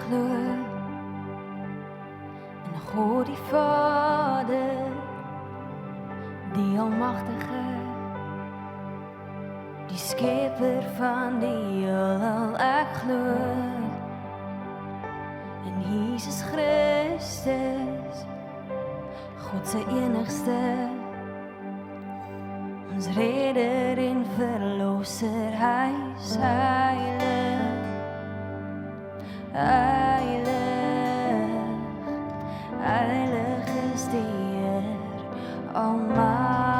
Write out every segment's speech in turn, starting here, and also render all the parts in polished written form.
glo in God die Vader, die Almagtige, die Skepper van die heelal. Ek glo in Jesus Christus, God se enigste, ons Redder en Verlosser. Hy is heilig, heilig, heilig is die Heer, almagtig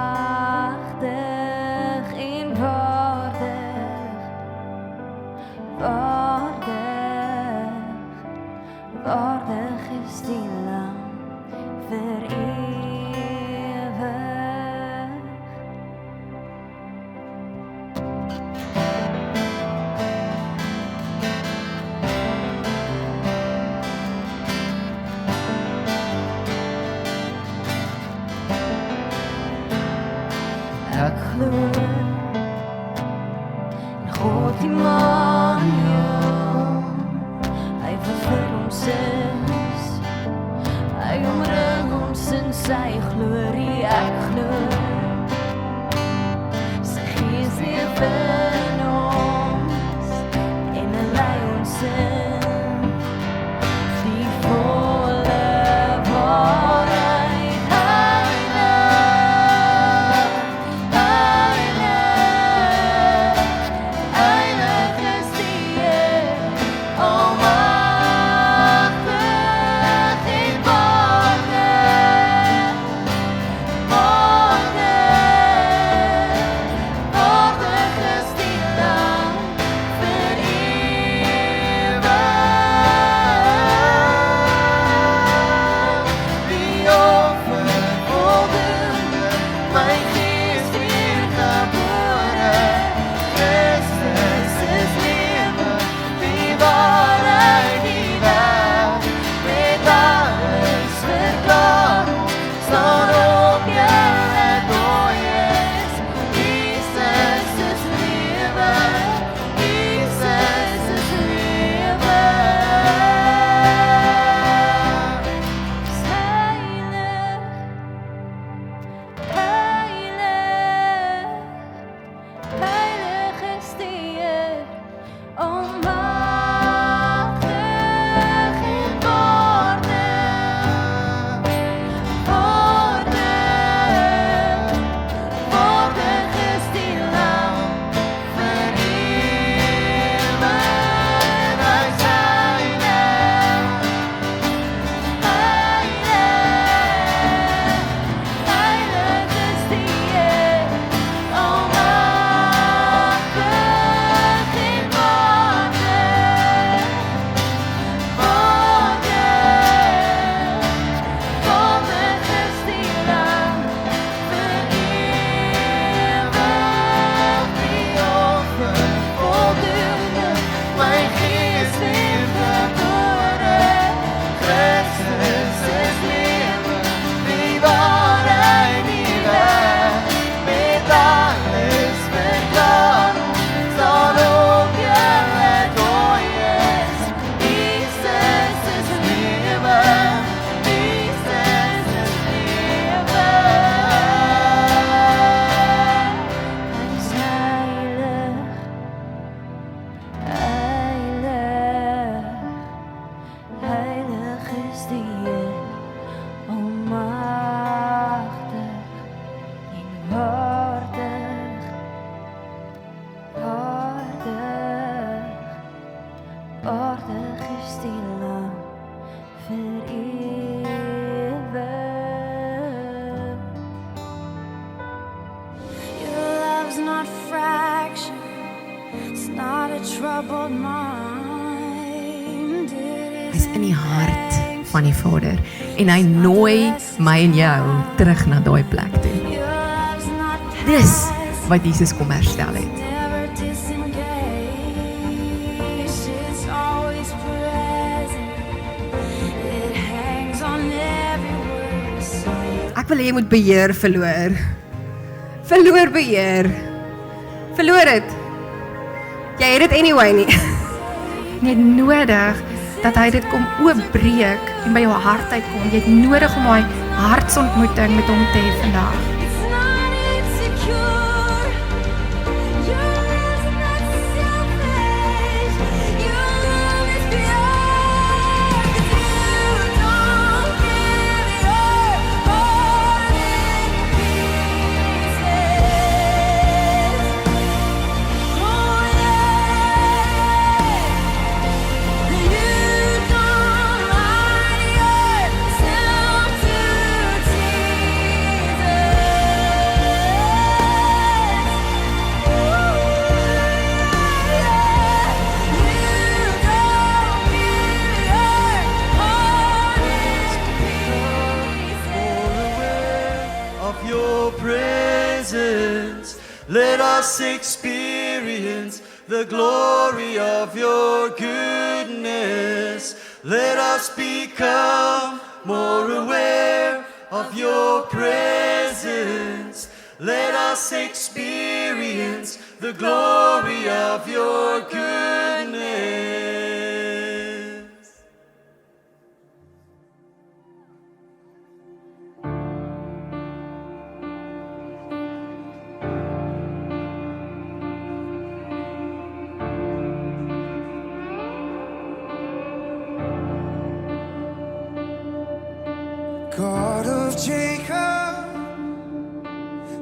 en waardig, waardig, waardig is die Lam vir ewig. Ek glo in God die Immanuel, hy vervul ons sins, hy omring ons in sy glorie. Ek glo sy Gees leef in ons en hy lei ons in die volle waarheid. Heilig is die Heer, almagtig en waardig, waardig is die Lam vir ewig. Die offer voldoende, my Gees weergebore, Christus is lewe, die waarheid, die weg, met alles verklaar ons, staan op julle dooies. Jesus is lewe, Jesus is lewe. Is heilig, heilig, heilig is die Heer, almagtig en waardig, waardig is die Lam vir ewig. Hy is heilig, heilig is die Heer, almagtig en waardig, waardig is die Lam vir ewig. Die offer voldoende, my Gees weergebore, Christus is lewe, die waarheid, die weg, met alles verklaar ons, staan op julle dooies. Jesus is lewe, Jesus is lewe. Hy is heilig, heilig, heilig is die Heer, almagtig en waardig, waardig is die Lam vir ewig. Your love's not fraction, it's not a troubled mind. Hy's in die hart van die Vader en hy nooi my en jou terug na daai plek toe. Your love's not Dis wat Jesus kom herstel het. never disengaged, it's always present, it hangs on every word we say. Ek wil hê jy moet beheer verloor. Verloor beheer. Verloor dit. Jy het dit anyway nie. Net nodig dat hy dit kom oopbreek en by jou hart uitkom. Jy het nodig om daai hartsontmoeting met hom te hê vandag. It's not insecure. Your love's not selfish. Your love is pure. 'Cause you don't give your heart in pieces. Oh yeah. You don't lie yourself to Jesus. Of your presence, let us experience the glory of your goodness. Let us become more aware of your presence. Let us experience the glory of your goodness. God of Jacob,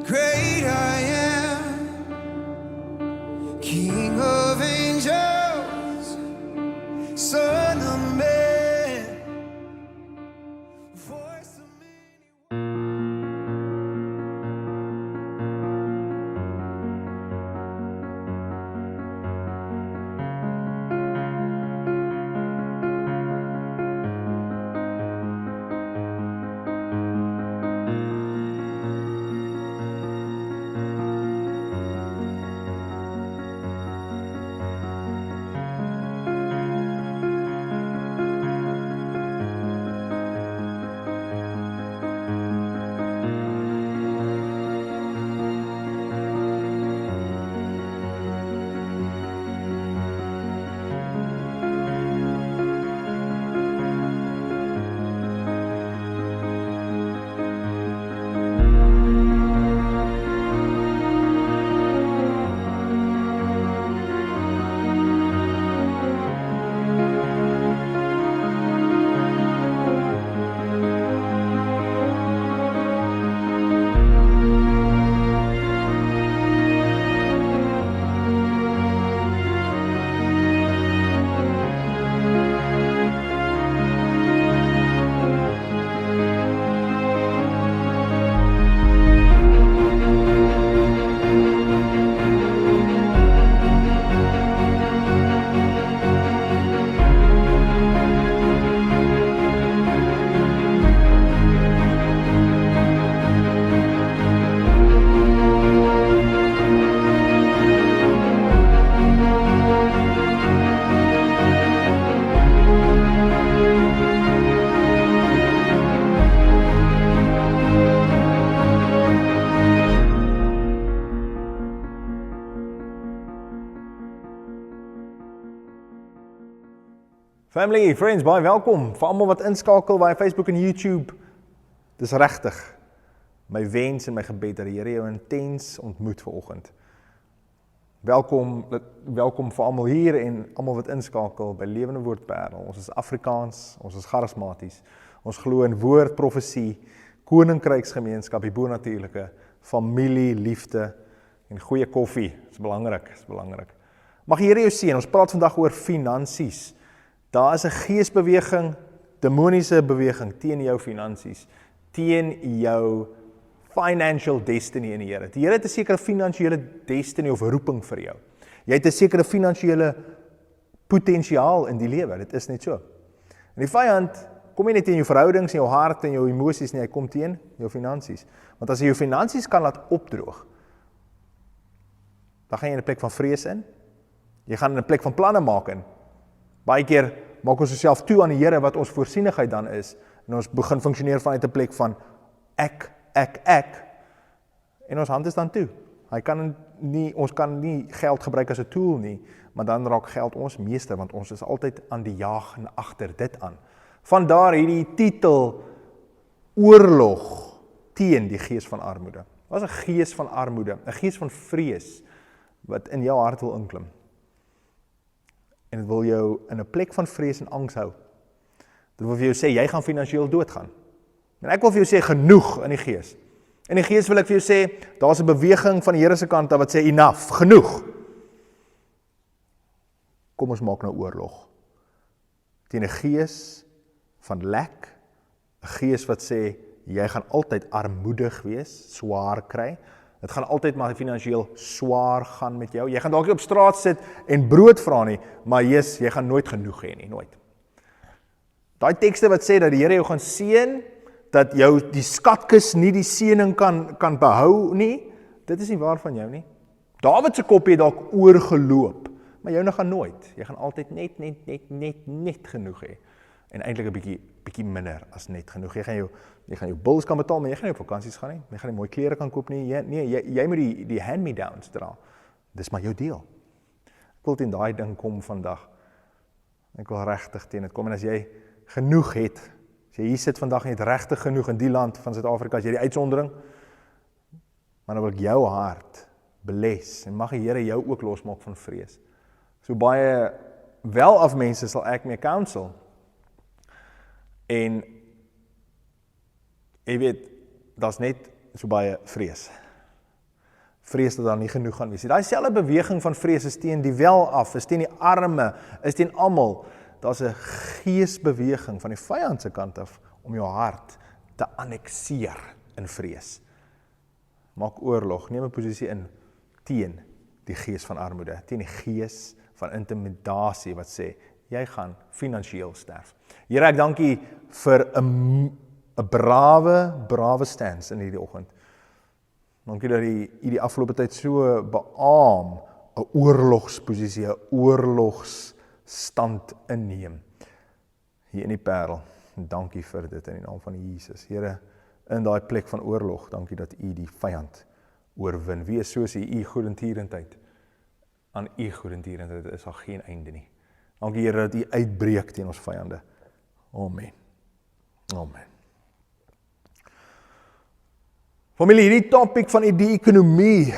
great I am, King of angels, Son of man, voice of many. Family, friends, baie welkom. Vir almal wat inskakel by Facebook en YouTube. Dis regtig my wens en my gebed dat die Here jou intens ontmoet vanoggend. Welkom vir almal hier en almal wat inskakel by Lewende Woord Parel. Ons is Afrikaans, ons is charismaties. Ons glo in woord, profesie, koninkryksgemeenskap, die bonatuurlike, familie, liefde en goeie koffie. Dis belangrik, dis belangrik. Mag die Here jou seën. Ons praat vandag oor finansies. Daar is 'n geesbeweging, demoniese beweging teen jou finansies, teen jou financial destiny in die Here. Die Here het 'n sekere finansiële destiny of roeping vir jou. Jy het 'n sekere finansiële potensiaal in die lewe. Dit is net so. En die vyand kom nie net in jou verhoudings, in jou hart en jou emosies nie, hy kom teen jou finansies. Want as jy jou finansies kan laat opdroog, dan gaan jy in 'n plek van vrees in. Jy gaan in 'n plek van planne maak in. Baie keer maak ons osself toe aan die Here wat ons voorsienigheid dan is, en ons begin funksioneer vanuit 'n plek van ek, en ons hand is dan toe. Ons kan nie geld gebruik as 'n tool nie, maar dan raak geld ons meester, want ons is altyd aan die jaag en agter dit aan. Vandaar hierdie titel, oorlog teen die gees van armoede. Wat is 'n gees van armoede? 'n Gees van vrees, wat in jou hart wil inklim. En dit wil jou in 'n plek van vrees en angs hou. Dit wil vir jou sê, jy gaan finansiëel doodgaan. En ek wil vir jou sê, genoeg in die gees. In die gees wil ek vir jou sê, daar's 'n beweging van die Here se kant af wat sê, enough, genoeg. Kom ons maak nou oorlog. Teen 'n gees van lek, 'n gees wat sê, jy gaan altyd armoedig wees, swaar kry. Dit gaan altyd maar finansiëel swaar gaan met jou. Jy gaan dalk nie op straat sit en brood vra nie, maar jy gaan nooit genoeg hê nie, nooit. Daai tekste wat sê dat die Here jou gaan seën, dat jou die skatkis nie die seëning kan behou nie, dit is nie waar van jou nie. Dawid se kop het dalk oorgeloop, maar joune gaan nooit. Jy gaan altyd net genoeg hê. En eintlik 'n bietjie minder as net genoeg. Jy gaan jou bills kan betaal, maar jy gaan nie op vakansies gaan nie. Jy gaan nie mooi klere kan koop nie. Jy moet die hand-me-downs dra. Dis maar jou deel. Ek wil teen daai ding kom vandag. Ek wil regtig teen dit kom. En as jy genoeg het, as jy hier sit vandag en jy het regtig genoeg in die land van Suid-Afrika, as jy die uitsondering, maar dan wil ek jou hart bless, en mag die Here jou ook losmaak van vrees. So baie welaf mense sal ek mee counsel, en jy weet, daar's net so baie vrees. Vrees dat daar nie genoeg gaan wees. Daai selfde beweging van vrees is teen die welaf, is teen die arme, is teen almal. Daar's 'n geesbeweging van die vyand se kant af om jou hart te annekseer in vrees. Maak oorlog, neem 'n posisie in teen die gees van armoede, teen die gees van intimidasie wat sê, jy gaan finansiëel sterf. Here, ek dank U vir 'n brawe stance in hierdie oggend. Dankie dat U die afgelope tyd so beaam 'n oorlogsposisie, 'n oorlogsstand inneem hier in die Parel. Dankie vir dit in die naam van Jesus. Here, in daai plek van oorlog, dankie dat U die vyand oorwin. Wie is soos U goedertierendheid? Aan U goedertierendheid is daar geen einde nie. Dankie Here dat U uitbreek teen ons vyande. Amen. Amen. Familie, hierdie topic van die ekonomie,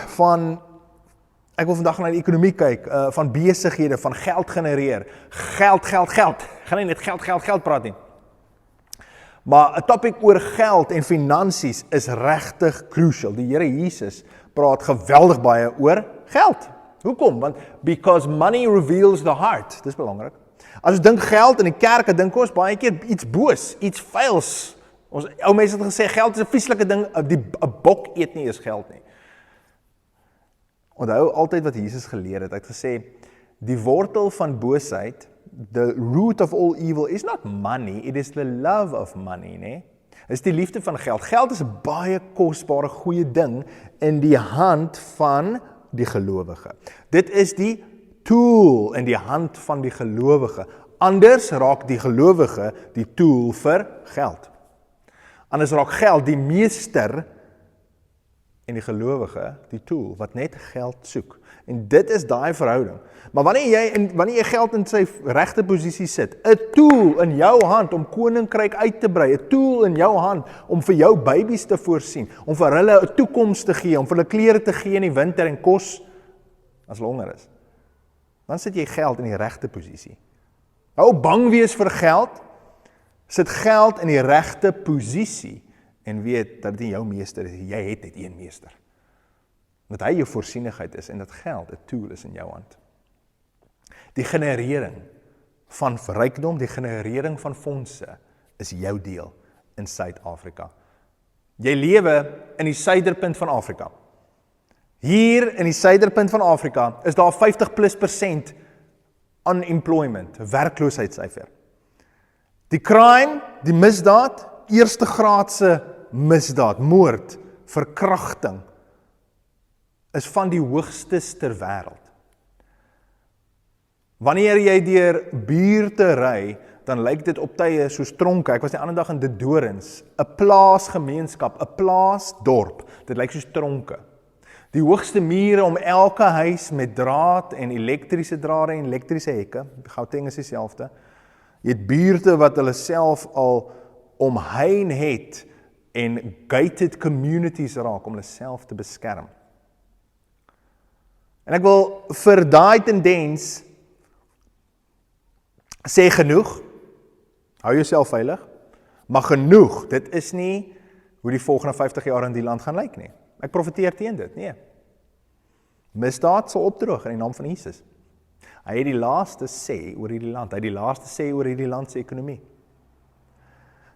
ek wil vandag na die ekonomie kyk, van besighede, van geld genereer. Geld. Gaan nie net geld praat nie. Maar 'n topic oor geld en finansies is regtig crucial. Die Here Jesus praat geweldig baie oor geld. Hoekom? Want because money reveals the heart. Dis belangrik. As ons dink geld in die kerke, dink ons baie keer iets boos, iets vuils. Ons ou mense het gesê geld is 'n vieslike ding, 'n bok eet nie eens geld nie. Onthou altyd wat Jesus geleer het. Hy het gesê die wortel van boosheid, the root of all evil is not money, it is the love of money, né? Is die liefde van geld. Geld is 'n baie kosbare goeie ding in die hand van die gelowige. Dit is die tool in die hand van die gelowige. Anders raak die gelowige die tool vir geld. Anders raak geld die meester en die gelowige die tool wat net geld soek. En dit is daai verhouding. Maar wanneer jy geld in sy regte posisie sit, 'n tool in jou hand om koninkryk uit te brei, 'n tool in jou hand om vir jou babies te voorsien, om vir hulle 'n toekoms te gee, om vir hulle klere te gee in die winter en kos as hulle honger is. Dan sit jy geld in die regte posisie. Hou bang wees vir geld, sit geld in die regte posisie en weet dat dit nie jou meester is, jy het net een meester. Dat hy jou voorsienigheid is en dat geld 'n tool is in jou hand. Die generering van rykdom, die generering van fondse is jou deel in Suid-Afrika. Jy lewe in die suiderpunt van Afrika. Hier in die suiderpunt van Afrika is daar 50+% unemployment, werkloosheidssyfer. Die crime, die misdaad, eerste graadse misdaad, moord, verkrachting, is van die hoogstes ter wêreld. Wanneer jy deur buurte ry, dan lyk dit op tye soos tronke. Ek was die ander dag in De Dorings, 'n plaasgemeenskap, 'n plaasdorp. Dit lyk soos tronke. Die hoogste mure om elke huis met draad en elektriese drade en elektriese hekke. Gauteng is dieselfde. Jy het buurte wat hulle self al omhein het en gated communities raak om hulle self te beskerm. En ek wil vir daai tendens sê genoeg, hou jouself veilig, maar genoeg, dit is nie hoe die volgende 50 jaar in die land gaan lyk nie. Ek profeteer teen dit, nee. Misdaad sal opdroog in die naam van Jesus. Hy het die laaste sê oor hierdie land, hy het die laaste sê oor hierdie land se ekonomie.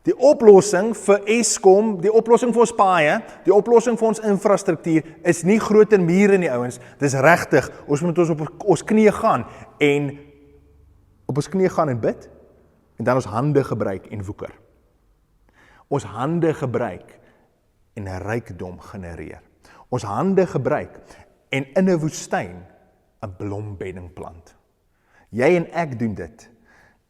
Die oplossing vir Eskom, die oplossing vir ons paaie, die oplossing vir ons infrastruktuur is nie groter mure nie, ouens. Dis regtig, ons moet ons op ons knieë gaan en bid en dan ons hande gebruik en woeker. Ons hande gebruik en 'n rykdom genereer. Ons hande gebruik en in 'n woestyn 'n blombedding plant. Jy en ek doen dit.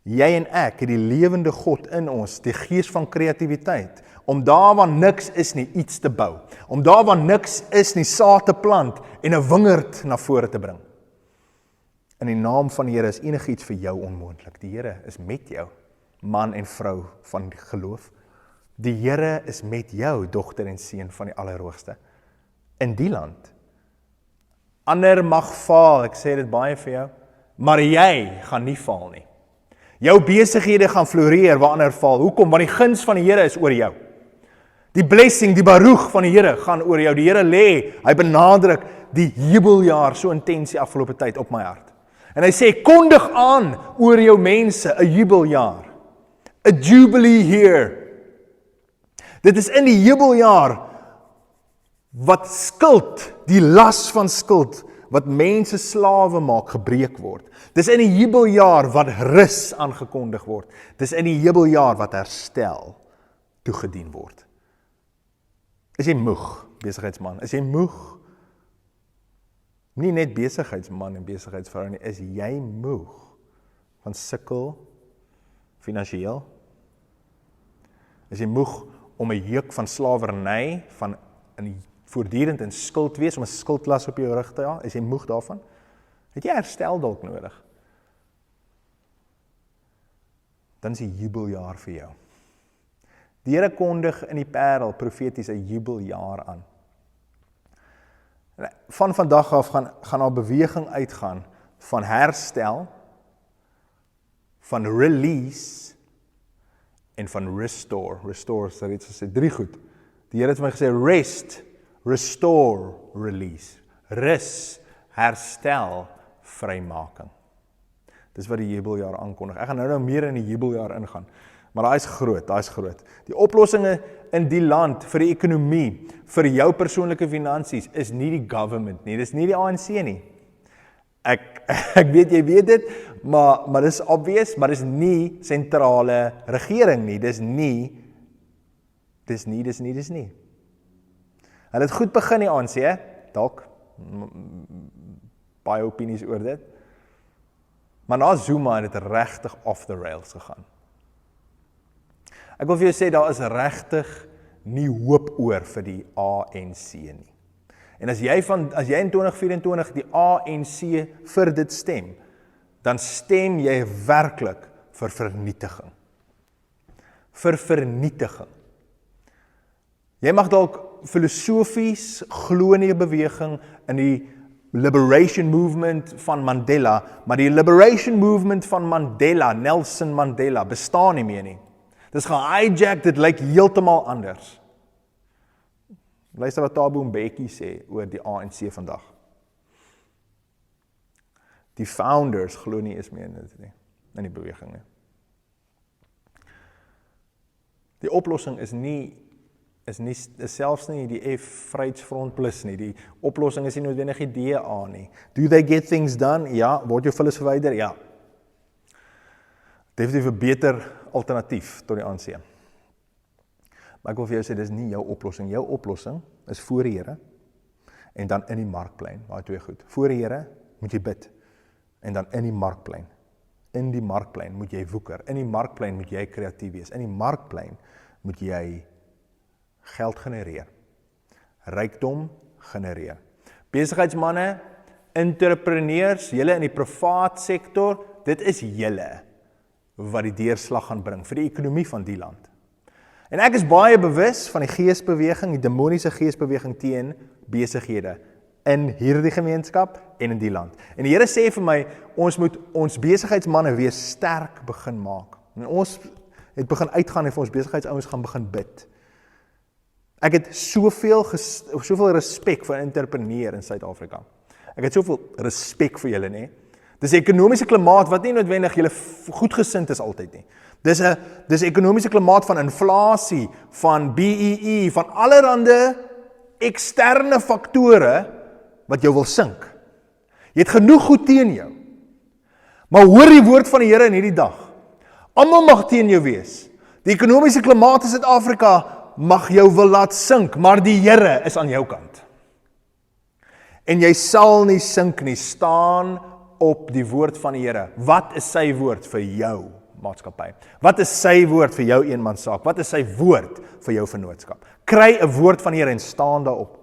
Jy en ek het die lewende God in ons, die gees van kreatiwiteit, om daar waar niks is nie, iets te bou. Om daar waar niks is nie, saad te plant en 'n wingerd na vore te bring. In die naam van die Here is enigiets vir jou onmoontlik. Die Here is met jou, man en vrou van die geloof. Die Here is met jou, dogter en seun van die Allerhoogste, in die land. Ander mag faal, ek sê dit baie vir jou, maar jy gaan nie faal nie. Jou besighede gaan floreer waar ander faal. Hoekom? Want die guns van die Here is oor jou. Die blessing, die baruch van die Here gaan oor jou. Die Here lê, hy benadruk die jubeljaar so intens die afgelope tyd op my hart. En hy sê, kondig aan oor jou mense, 'n jubeljaar. A jubilee here. Dit is in die jubeljaar wat skuld, die las van skuld, wat mense slawe maak, gebreek word. Dis in die jubeljaar wat rus aangekondig word. Dis in die jubeljaar wat herstel toegedien word. Is jy moeg, besigheidsman? Is jy moeg? Nie net besigheidsman en besigheidsvrou nie, is jy moeg van sukkel finansiëel? Is jy moeg om 'n juk van slawerny, van voortdurend in skuld wees, om 'n skuldlas op jou rug te hê? Is jy moeg daarvan? Het jy herstel dalk nodig? Dan is die jubeljaar vir jou. Die Here kondig in die Parel profeties 'n jubeljaar aan. Van vandag af gaan daar beweging uitgaan van herstel, van release en van restore. Restore is iets gesê, 3 goed. Die Here het vir my gesê rest, restore, release. Rus, herstel, vrymaking. Dis wat die jubeljaar aankondig. Ek gaan nou meer in die jubeljaar ingaan. Maar daai is groot. Die oplossings in die land vir die ekonomie, vir jou persoonlike finansies is nie die government nie, dis nie die ANC nie. Ek weet jy weet dit, maar dis obvious, maar dis nie sentrale regering nie. Dis nie. Hulle het goed begin die ANC, dalk baie opinies oor dit. Maar na Zuma het dit regtig off the rails gegaan. Ek wil vir jou sê, daar is regtig nie hoop oor vir die ANC nie. En as jy in 2024 die ANC vir dit stem, dan stem jy werklik vir vernietiging. Vir vernietiging. Jy mag dalk filosofies glo in die beweging, in die liberation movement van Mandela, maar die liberation movement van Mandela, Nelson Mandela, bestaan nie meer nie. Dis gehijack, dit lyk heeltemal anders. Luister wat Thabo Mbeki sê oor die ANC vandag. Die founders glo nie eens meer in dit nie, in die beweging nie. Die oplossing is selfs nie die Vryheidsfront Plus nie. Die oplossing is nie noodwendig die DA nie. Do they get things done? Ja. Word jou vullis verwyder? Ja. Definitief 'n beter alternatief tot die ANC. Maar ek wil vir jou sê, dis nie jou oplossing. Jou oplossing is voor die Here en dan in die markplein. Daai 2 goed. Voor die Here moet jy bid en dan in die markplein. In die markplein moet jy woeker. In die markplein moet jy kreatief wees. In die markplein moet jy geld genereer. Rykdom genereer. Besigheidsmanne, entrepreneurs, julle in die privaat sektor, dit is julle wat die deurslag gaan bring vir die ekonomie van die land. En ek is baie bewus van die geesbeweging, die demoniese geesbeweging teen besighede in hierdie gemeenskap en in die land. En die Here sê vir my, ons moet ons besigheidsmanne weer sterk begin maak. En ons het begin uitgaan en vir ons besigheidsouens gaan begin bid. Ek het soveel respek vir 'n entrepreneur in Suid-Afrika. Ek het soveel respek vir julle, nie? Dis 'n ekonomiese klimaat wat nie noodwendig julle goedgesind is altyd nie. Dis 'n ekonomiese klimaat van inflasie, van BEE, van allerhande eksterne faktore wat jou wil sink. Jy het genoeg goed teen jou. Maar hoor die woord van die Here in hierdie dag. Almal mag teen jou wees. Die ekonomiese klimaat in Suid-Afrika mag jou wil laat sink, maar die Here is aan jou kant. En jy sal nie sink nie, staan op die woord van die Here. Wat is sy woord vir jou maatskappy? Wat is sy woord vir jou eenmanssaak? Wat is sy woord vir jou vennootskap? Kry 'n woord van die Here en staan daarop.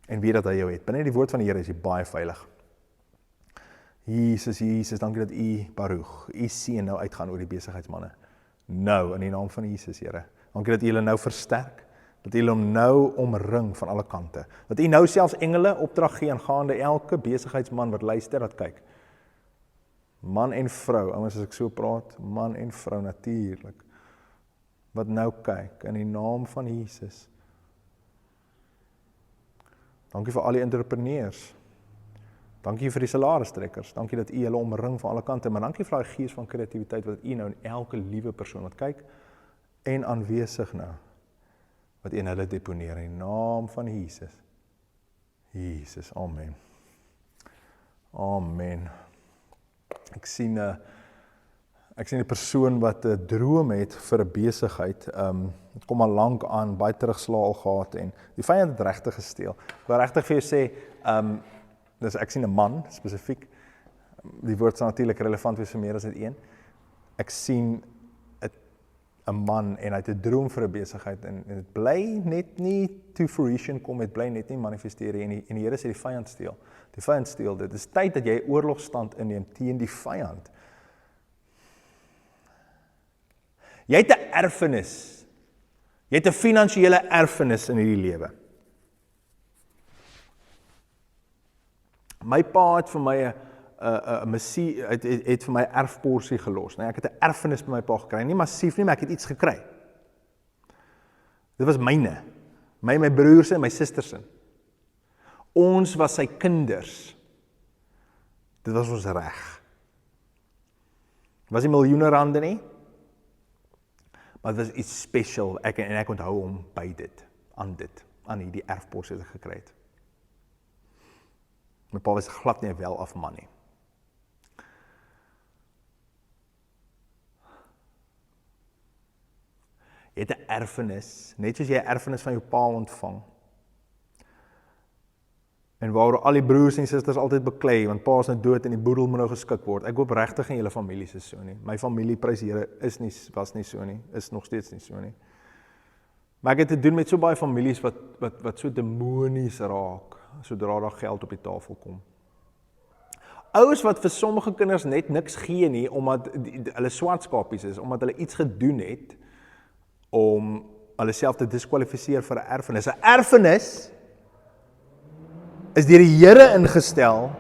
En weet dat hy jou het. Binne die woord van die Here is jy baie veilig. Jesus, dankie dat u, Baruch, u seën nou uitgaan oor die besigheidsmanne. Nou, in die naam van Jesus, Here. Dankie dat u hulle nou versterk, dat u hom nou omring van alle kante. Dat u nou selfs engele opdrag gee aangaande elke besigheidsman wat luister, wat kyk. Man en vrou, ouens as ek so praat, man en vrou natuurlik, wat nou kyk, in die naam van Jesus. Dankie vir al die entrepreneurs. Dankie vir die salarisstrekkers. Dankie dat u hulle omring van alle kante, maar dankie vir daai gees van kreatiwiteit wat u nou in elke liewe persoon wat kyk en aanwesig nou, wat u in hulle deponeer in die naam van Jesus. Jesus, amen. Amen. Ek sien 'n persoon wat 'n droom het vir 'n besigheid. Het kom al lank aan, baie terugslae al gehad en die vyand het regtig gesteel. Ek wil regtig vir jou sê, ek sien 'n man spesifiek. Die woord sal natuurlik relevant wees vir meer as net een. Ek sien 'n man en hy het 'n droom vir 'n besigheid en dit bly net nie to fruition kom, dit bly net nie manifesteer en die Here sê die vyand steel. Die vyand steel dit. Dit is tyd dat jy oorlogstand inneem teen die vyand. Jy het 'n erfenis. Jy het 'n finansiële erfenis in hierdie lewe. My pa het vir my 'n missie het vir my 'n erfporsie gelos. Nee, ek het 'n erfenis by my pa gekry. Nie massief nie, maar ek het iets gekry. Dit was myne. My broers en my susters se. Ons was sy kinders. Dit was ons reg. Was nie miljoene rande nie, maar dit was iets special. Ek onthou hom by dit, aan hierdie erfporsie wat ek gekry het. My pa was glad nie wel af man nie. Jy het 'n erfenis, net soos jy 'n erfenis van jou pa ontvang. En waar al die broers en susters altyd beklei, want pa is nou dood en die boedel moet nou geskik word. Ek hoop regtig in julle families is so nie. My familie, prys die Here, was nie so nie, is nog steeds nie so nie. Maar ek het te doen met so baie families wat so demonies raak, sodra daar geld op die tafel kom. Ouers wat vir sommige kinders net niks gee nie, omdat hulle swartskapies is, omdat hulle iets gedoen het, om hulle self te diskwalifiseer vir 'n erfenis. 'n Erfenis is deur die Here ingestel,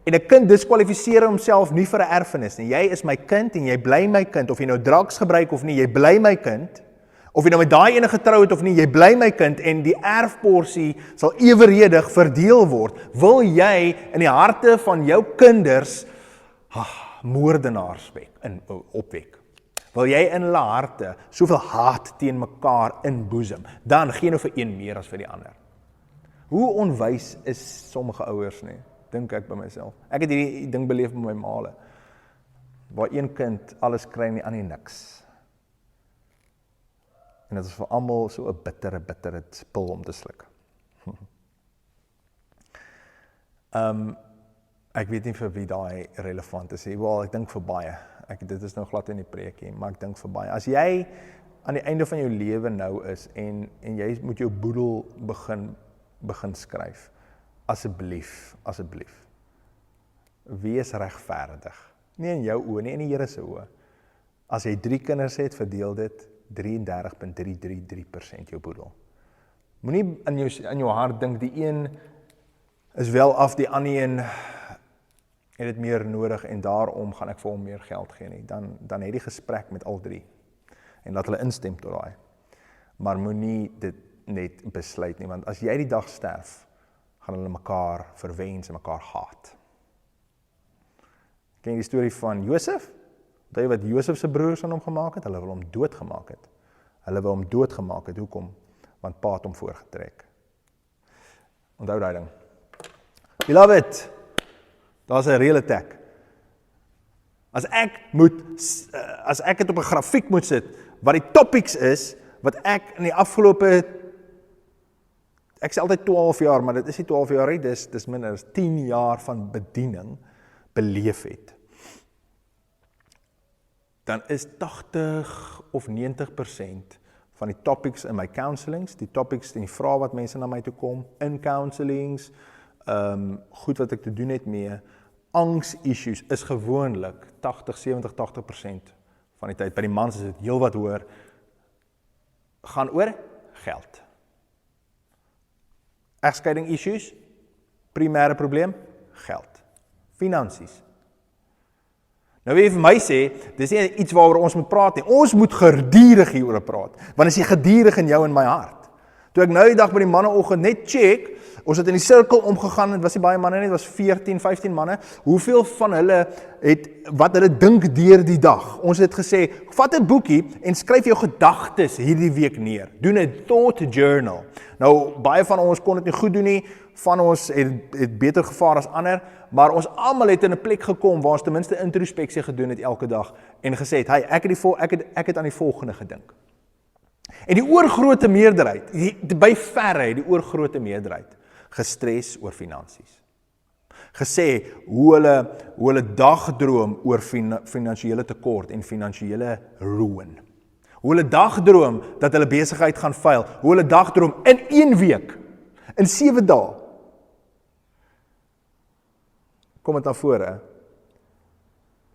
en 'n kind diskwalifiseer homself nie vir 'n erfenis nie. Jy is my kind en jy bly my kind, of jy nou drugs gebruik of nie, jy bly my kind, of jy nou met daai ene getrou het of nie, jy bly my kind, en die erfporsie sal eweredig verdeel word. Wil jy in die harte van jou kinders moordenaars opwek? Wil jy in hulle harte soveel haat teen mekaar inboesem, dan gee nou vir een meer as vir die ander. Hoe onwys is sommige ouers nie, dink ek by myself. Ek het hierdie ding beleef met my maale, waar een kind alles kry en die ander niks. En dit is vir almal so 'n bittere pil om te sluk. Ek weet nie vir wie daai relevant is. Wel, ek dink vir baie. Dit is nou glad in die preekie, maar ek dink vir baie. As jy aan die einde van jou lewe nou is en jy moet jou boedel begin skryf. Asseblief, wees regverdig. Nie in jou oë, nie in die Here se oë. As jy 3 kinders het, verdeel dit 33,333% jou boedel. Moenie in jou hart dink die een is wel af, die ander een het dit meer nodig en daarom gaan ek vir hom meer geld gee nie. Dan het die gesprek met al 3 en laat hulle instem tot daai. Maar moenie dit net besluit nie, want as jy die dag sterf, gaan hulle mekaar verwens en mekaar haat. Ken jy die storie van Josef? Onthou jy wat Josef se broers aan hom gemaak het? Hulle wil hom doodgemaak het. Hoekom? Want pa het hom voorgetrek. Onthou daai ding. Beloved, daar's 'n real attack. As ek het op 'n grafiek moet sit, wat die topics is, wat ek in die afgelope, ek sê altyd 12 jaar, maar dit is nie 12 jaar nie, dis minder as 10 jaar van bediening beleef het, dan is 80 of 90% van die topics in my counselings, die topics en die vrae wat mense na my toe kom, in counselings, goed wat ek te doen het mee, angs-issues is gewoonlik 80% van die tyd, by die mans is dit heel wat hoër, gaan oor geld. Egskeiding-issues, primêre probleem, geld. Finansies. Nou wil jy vir my sê, dis nie iets waaroor ons moet praat nie, ons moet gedurig hieroor praat, want is jy gedurig in jou en my hart. Toe ek nou die dag by die manneoggend net check, ons het in die sirkel omgegaan, het was nie baie manne nie, het was 14, 15 manne, hoeveel van hulle het, wat hulle dink deur die dag, ons het gesê, vat 'n boekie en skryf jou gedagtes hierdie week neer, doen 'n thought journal. Nou, baie van ons kon dit nie goed doen nie, van ons het beter gevaar as ander, maar ons almal het in 'n plek gekom, waar ons ten minste introspeksie gedoen het elke dag, en gesê het, hey, ek het aan die volgende gedink. En die oorgrote meerderheid, by verre die oorgrote meerderheid, gestres oor finansies. Gesê hoe hulle dagdroom oor finansiële tekort en finansiële ruïne. Hoe hulle dagdroom dat hulle besigheid gaan faal. Hoe hulle dagdroom in 1 week, in 7 dae. Kom dit na vore,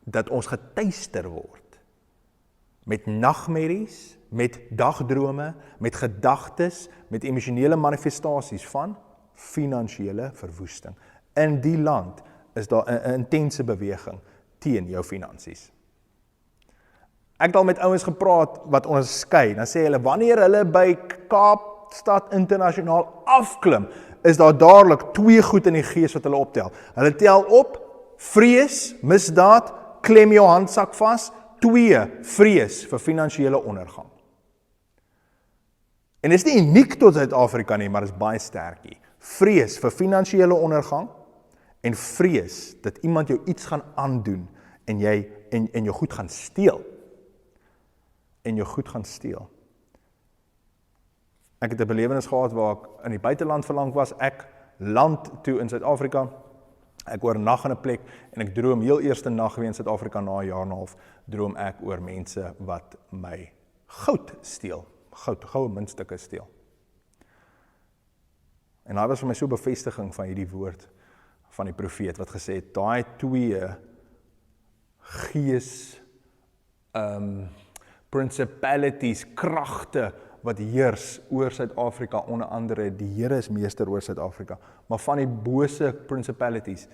dat ons getuister word met nagmerries, met dagdrome, met gedagtes, met emosionele manifestasies van finansiële verwoesting. In die land is daar 'n intense beweging teen jou finansies. Ek het al met ouens gepraat wat ons skei, dan sê hulle, wanneer hulle by Kaapstad Internasionaal afklim, is daar dadelik 2 goed in die gees wat hulle optel. Hulle tel op, vrees, misdaad, klem jou handsak vas, 2, vrees vir finansiële ondergang. En dit is nie uniek tot Suid-Afrika nie, maar dit is baie sterk hier. Vrees vir finansiële ondergang en vrees dat iemand jou iets gaan aandoen en jou goed gaan steel. Ek het 'n belewenis gehad waar ek in die buiteland verlang was, ek land toe in Suid-Afrika, ek oornag in 'n plek en ek droom heel eerste nag weer in Suid-Afrika na 'n jaar en 'n half, droom ek oor mense wat my goud steel, goue muntstukke steel. En daar was vir my so bevestiging van hierdie woord van die profeet wat gesê het, daai 2 gees principalities, kragte wat heers oor Suid-Afrika, onder andere, die Here is meester oor Suid-Afrika, maar van die bose principalities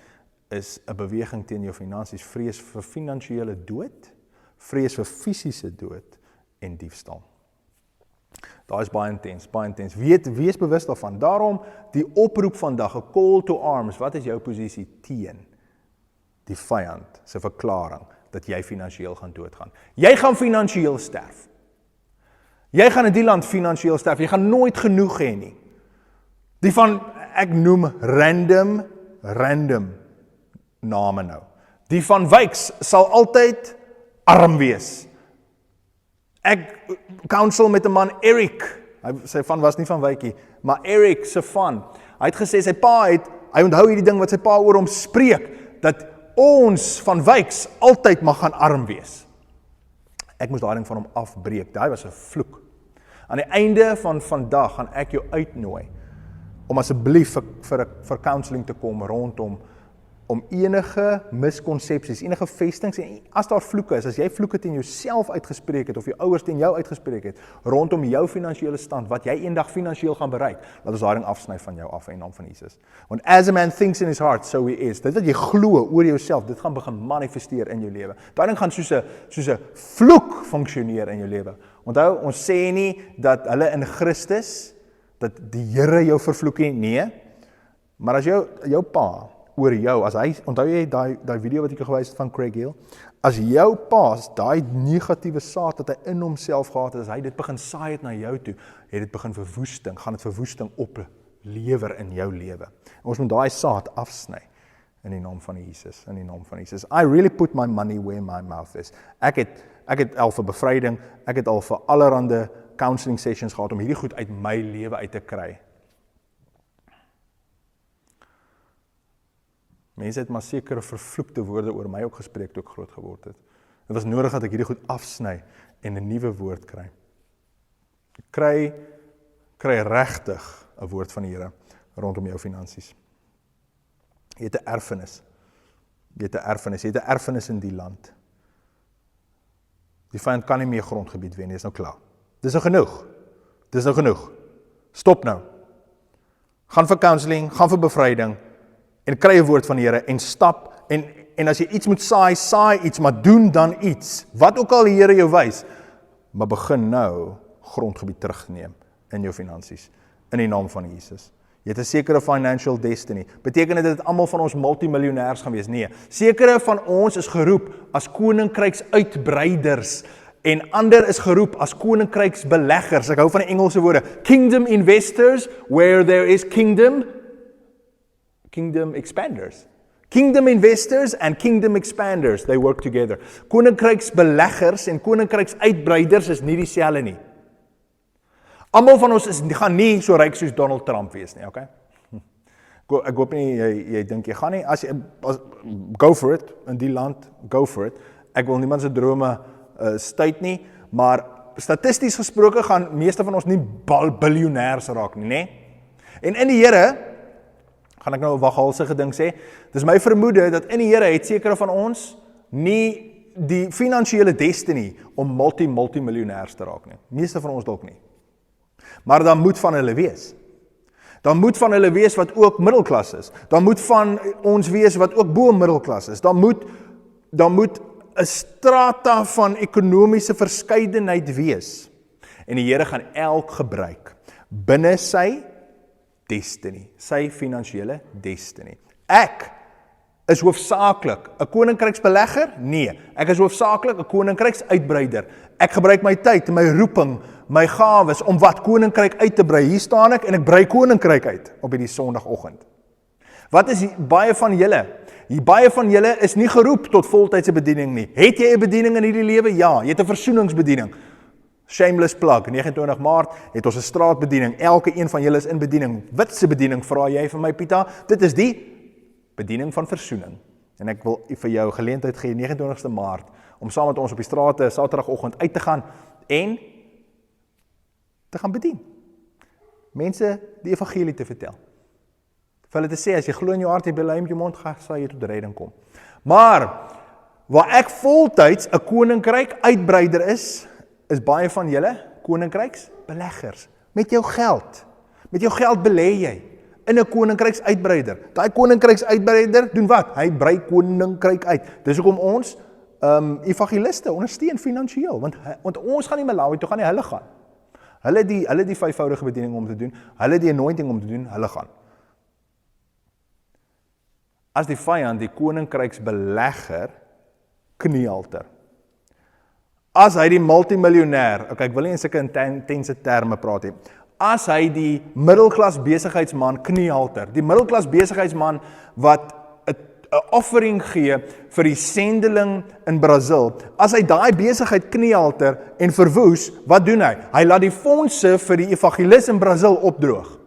is 'n beweging teen jou finansies, vrees vir finansiële dood, vrees vir fisiese dood en diefstal. Daar is baie intens. Wees bewus daarvan. Daarom die oproep vandag, 'n call to arms, wat is jou posisie teen die vyand se verklaring dat jy finansiëel gaan doodgaan? Jy gaan finansiëel sterf. Jy gaan in die land finansiëel sterf, jy gaan nooit genoeg hê nie. Die van, ek noem random name nou. Die van Wyks sal altyd arm wees. Ek counsel met 'n man, Eric, sy van was nie van Wykie, maar Eric se van, hy het gesê, hy onthou hierdie ding wat sy pa oor hom spreek, dat ons van Wyks altyd mag gaan arm wees. Ek moes daai ding van hom afbreek. Daai was 'n vloek. Aan die einde van vandag gaan ek jou uitnooi om asseblief vir counseling te kom rondom om enige miskonsepsies, enige vestings, en as daar vloeke is, as jy vloeke teen jouself uitgespreek het, of jou ouers teen jou uitgespreek het, rondom jou finansiële stand, wat jy eendag finansiëel gaan bereik, laat ons daai ding afsny van jou af in naam van Jesus. Want as a man thinks in his heart, so he is. Dit wat jy glo oor jouself, dit gaan begin manifesteer in jou lewe. Daai ding gaan soos 'n vloek funksioneer in jou lewe. Onthou, ons sê nie dat hulle in Christus, dat die Here jou vervloek nie, nee, maar as jou pa oor jou, as hy, onthou jy daai video wat ek gewys het van Craig Hill, as jou pa, daai negatiewe saad wat hy in homself gehad het, as hy dit begin saai het na jou toe, het dit begin verwoesting, gaan dit verwoesting oplewer in jou lewe. Ons moet daai saad afsny in die naam van Jesus, in die naam van Jesus. I really put my money where my mouth is. Ek het al vir bevryding, ek het al vir allerhande counseling sessions gehad om hierdie goed uit my lewe uit te kry. Mense het maar sekere vervloekte woorde oor my ook gespreek toe ek groot geword het. Dit was nodig dat ek hierdie goed afsny en 'n nuwe woord kry. Kry regtig 'n woord van die Here rondom jou finansies. Jy het 'n erfenis. Jy het 'n erfenis in die land. Die vyand kan nie meer grondgebied wen nie, is nou klaar. Dis nou genoeg. Stop nou. Gaan vir counseling, gaan vir bevryding, en kry 'n woord van die Here, en stap, en as jy iets moet saai iets, maar doen dan iets, wat ook al die Here jou wys, maar begin nou grondgebied terugneem in jou finansies, in die naam van Jesus. Jy het 'n sekere financial destiny. Beteken dit dat almal van ons multimiljonêers gaan wees? Nee. Sekere van ons is geroep as koninkryks-uitbreiders, en ander is geroep as koninkryksbeleggers. Ek hou van die Engelse woorde. Kingdom investors, where there is kingdom expanders. Kingdom investors and kingdom expanders, they work together. Koninkryksbeleggers en koninkryksuitbreiders is nie dieselfde nie. Almal van ons gaan nie so ryk soos Donald Trump wees nie, okay? Ek hoop nie, jy dink jy gaan nie, go for it, in die land, go for it. Ek wil niemand se drome stuit nie, maar statisties gesproke gaan meeste van ons nie biljonêers raak nie, nee? En in die Here, gaan ek nou 'n waghalsige ding sê, dis my vermoede dat in die Here het sekere van ons nie die finansiële destiny om multimiljonêers te raak nie. Meeste van ons dalk nie. Maar dan moet van hulle wees. Dan moet van hulle wees wat ook middelklas is. Dan moet van ons wees wat ook bo middelklas is. Dan moet 'n strata van ekonomiese verskeidenheid wees. En die Here gaan elk gebruik binne sy destiny, sy finansiële destiny. Ek is hoofsaaklik 'n koninkryksbelegger? Nee, ek is hoofsaaklik 'n koninkryksuitbreider. Ek gebruik my tyd, my roeping, my gawes om wat koninkryk uit te brei. Hier staan ek en ek brei koninkryk uit op hierdie Sondagoggend. Wat is baie van julle? Baie van julle is nie geroep tot voltydse bediening nie. Het jy 'n bediening in hierdie lewe? Ja, jy het 'n versoeningsbediening. Shameless plug, 29 Maart het ons 'n straatbediening. Elke een van julle is in bediening. Wat se bediening vra jy vir my, Pieter? Dit is die bediening van versoening. En ek wil vir jou geleentheid gee 29ste Maart om saam met ons op die strate Saterdagoggend uit te gaan en te gaan bedien. Mense die evangelie te vertel. Vir hulle te sê, as jy glo in jou hart, jy bely met jou mond, sal jy tot redding kom. Maar waar ek voltyds 'n koninkryk uitbreider is baie van julle koninkryksbeleggers. Met jou geld belê jy in 'n koninkryksuitbreider. Daai koninkryksuitbreider doen wat? Hy brei koninkryk uit. Dis hoekom ons evangeliste ondersteun finansiëel, want ons gaan nie Malawi toe gaan nie, hulle gaan. Hulle die 5voudige bediening om te doen, hulle die anointing om te doen, hulle gaan. As die vyand die koninkryksbelegger kniehalter. As hy die multimiljonêr, ek wil nie in sulke intense terme praat nie, as hy die middelklas besigheidsman kniehalter, die middelklas besigheidsman wat 'n offering gee vir die sendeling in Brazil, as hy daai besigheid kniehalter en verwoes, wat doen hy? Hy laat die fondse vir die evangelis in Brazil opdroog.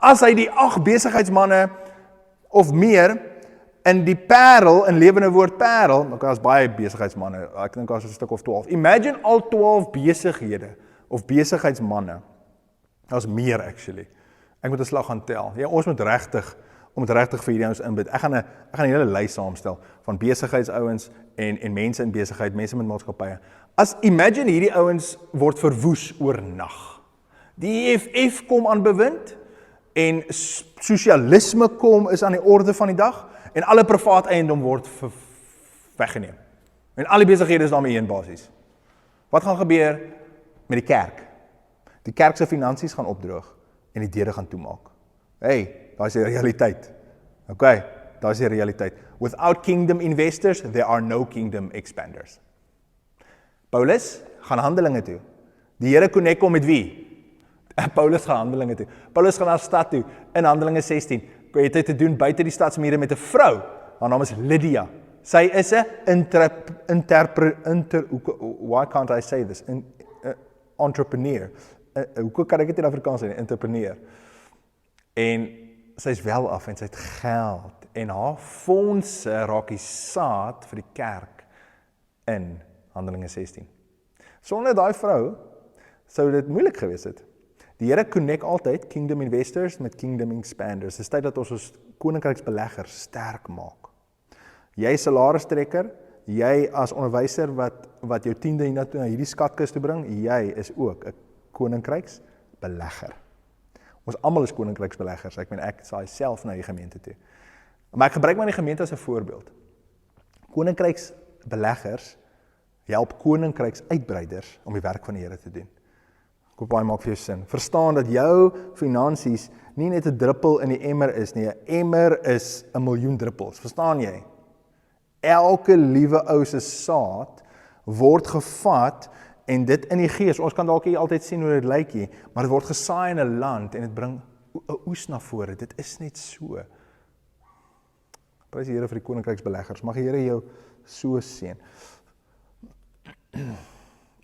As hy die 8 besigheidsmanne of meer in die parel, in lewende woord parel, dan is baie besigheidsmanne, ek dink daar is 'n stuk of 12. Imagine al 12 besighede, of besigheidsmanne. Daar's meer actually. Ek moet 'n slag gaan tel. Ja, ons moet regtig vir hierdie ouens inbid. Ek gaan 'n hele lys saamstel van besigheidsouens en mense in besigheid, mense met maatskappye. Imagine hierdie ouens word verwoes oornag. Die EFF kom aan bewind en sosialisme is aan die orde van die dag en alle privaat eiendom word weggeneem. En al die besighede is daarmee een basies. Wat gaan gebeur met die kerk? Die kerk se finansies gaan opdroog en die deure gaan toemaak. Hey, daar is die realiteit. Okay, daar is die realiteit. Without kingdom investors, there are no kingdom expanders. Paulus gaan Handelinge toe. Die Here connect hom met wie? Paulus gaan Handelinge toe. Paulus gaan na 'n stad toe in Handelinge 16. Het hy te doen buite die stadsmure met 'n vrou. Haar naam is Lydia. Sy is 'n why can't I say this? Entrepreneur. Hoe kan ek dit in Afrikaans sê? Entrepreneur. En sy is wel af en sy het geld en haar fondse raak die saad vir die kerk in Handelinge 16. Sonder daai vrou sou dit moeilik gewees het. Die Here connect altyd kingdom investors met kingdom expanders. Dis tyd dat ons koninkryksbeleggers sterk maak. Jy salaristrekker, jy as onderwyser wat jou 10de na hierdie skatkis toe bring, jy is ook 'n koninkryksbelegger. Ons almal is koninkryksbeleggers. Ek saai self na die gemeente toe. Maar ek gebruik maar die gemeente as 'n voorbeeld. Koninkryksbeleggers help koninkryksuitbreiders om die werk van die Here te doen. Ek hoop baie maak vir jou sin. Verstaan dat jou finansies nie net 'n druppel in die emmer is nie. 'n Emmer is 'n miljoen druppels. Verstaan jy? Elke liewe ou se saad word gevat en dit in die gees. Ons kan dalk nie altyd sien hoe dit lyk nie, maar dit word gesaai in 'n land en dit bring 'n oes na vore. Dit is net so. Prys die Here vir die koninkryksbeleggers. Mag die Here jou so seën.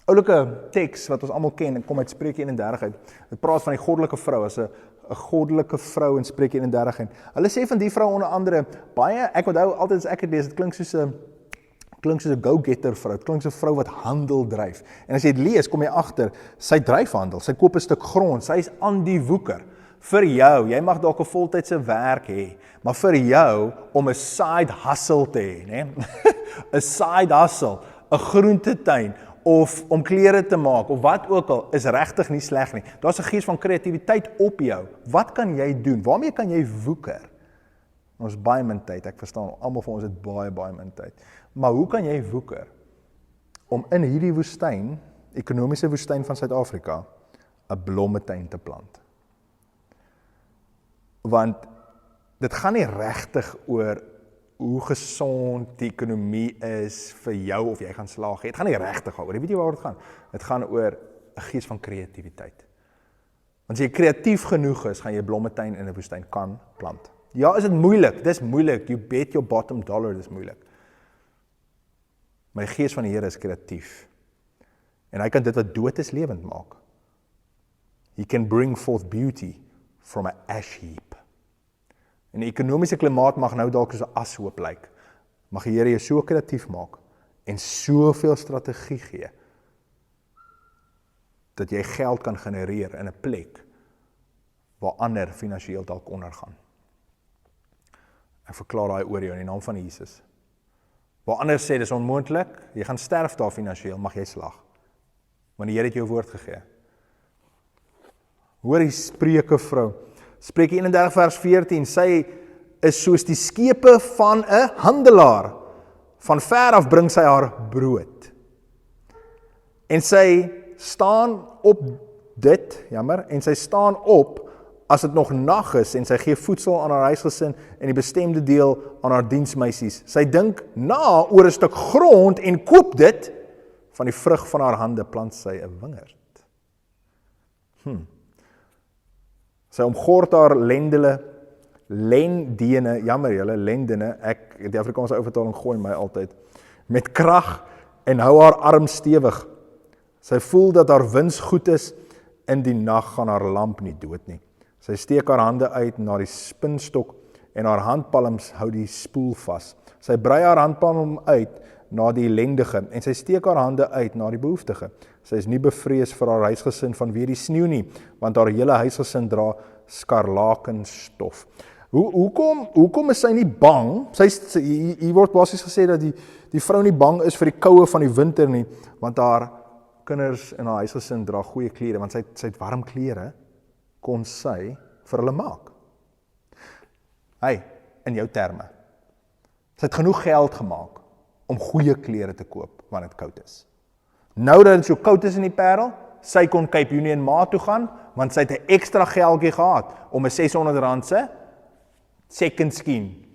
Oulike teks wat ons almal ken, kom uit Spreuke 31 uit. Dit praat van die goddelike vrou as 'n goddelike vrou in Spreuke 31. Hulle sê van die vrou onder andere baie, ek onthou altyd as ek dit lees, dit klink soos 'n go-getter vrou, dit klink soos 'n vrou wat handel dryf. En as jy dit lees, kom jy agter, sy dryf handel, sy koop 'n stuk grond, sy is aan die woeker. Vir jou, jy mag dalk 'n voltydse werk hê, maar vir jou om 'n side hustle te hê, né? 'n side hustle, 'n groentetuin of om klere te maak of wat ook al is regtig nie sleg nie. Daar's 'n gees van kreatiwiteit op jou. Wat kan jy doen? Waarmee kan jy woeker? Ons baie min tyd. Ek verstaan, almal van ons het baie min tyd. Maar hoe kan jy woeker om in hierdie woestyn, ekonomiese woestyn van Suid-Afrika, 'n blommetuin te plant? Want dit gaan nie regtig oor hoe gesond die ekonomie is vir jou of jy gaan slaag. Dit gaan nie regtig oor. Jy weet jy waaroor dit gaan. Dit gaan oor 'n gees van kreatiwiteit. Want as jy kreatief genoeg is, gaan jy 'n blommetuin in 'n woestyn kan plant. Ja, is dit moeilik? Dis moeilik. You bet your bottom dollar, dis moeilik. Maar die gees van die Here is kreatief. En hy kan dit wat dood is lewend maak. He can bring forth beauty from an ash heap. En die ekonomiese klimaat mag nou dalk soos 'n ashoop lyk. Mag die Here jou so kreatief maak en soveel strategie gee dat jy geld kan genereer in 'n plek waar ander finansiëel dalk ondergaan. Ek verklaar daai oor jou in die naam van Jesus. Waar ander sê dis onmoontlik, jy gaan sterf daar finansiëel, mag jy slag. Want die Here het jou woord gegee. Hoor die Spreuke vrou. Spreuke 31 vers 14, sy is soos die skepe van 'n handelaar. Van ver af bring sy haar brood. En sy staan op dit, en sy staan op as dit nog nag is en sy gee voedsel aan haar huisgesin en die bestemde deel aan haar diensmeisies. Sy dink na oor 'n stuk grond en koop dit, van die vrug van haar hande plant sy 'n wingerd. Sy omgord haar lendene, lendene, die Afrikaanse ou vertaling gooi my altyd, met krag en hou haar arm stewig. Sy voel dat haar wins goed is, in die nag gaan haar lamp nie dood nie. Sy steek haar hande uit na die spinstok en haar handpalms hou die spoel vas. Sy brei haar handpalm uit na die ellendige en sy steek haar hande uit na die behoeftige. Sy is nie bevrees vir haar huisgesin vanweë die sneeu nie, want haar hele huisgesin dra skarlakenstof. Hoekom is sy nie bang? Hier word basies gesê dat die vrou nie bang is vir die koue van die winter nie, want haar kinders en haar huisgesin dra goeie klere, want sy het warm klere, kon sy vir hulle maak. Hey, in jou terme. Sy het genoeg geld gemaak om goeie klere te koop wanneer dit koud is. Nou dat dit so koud is in die Parel, sy kon Cape Union Mart toe gaan, want sy het 'n ekstra geldjie gehad om 'n R600 se second skin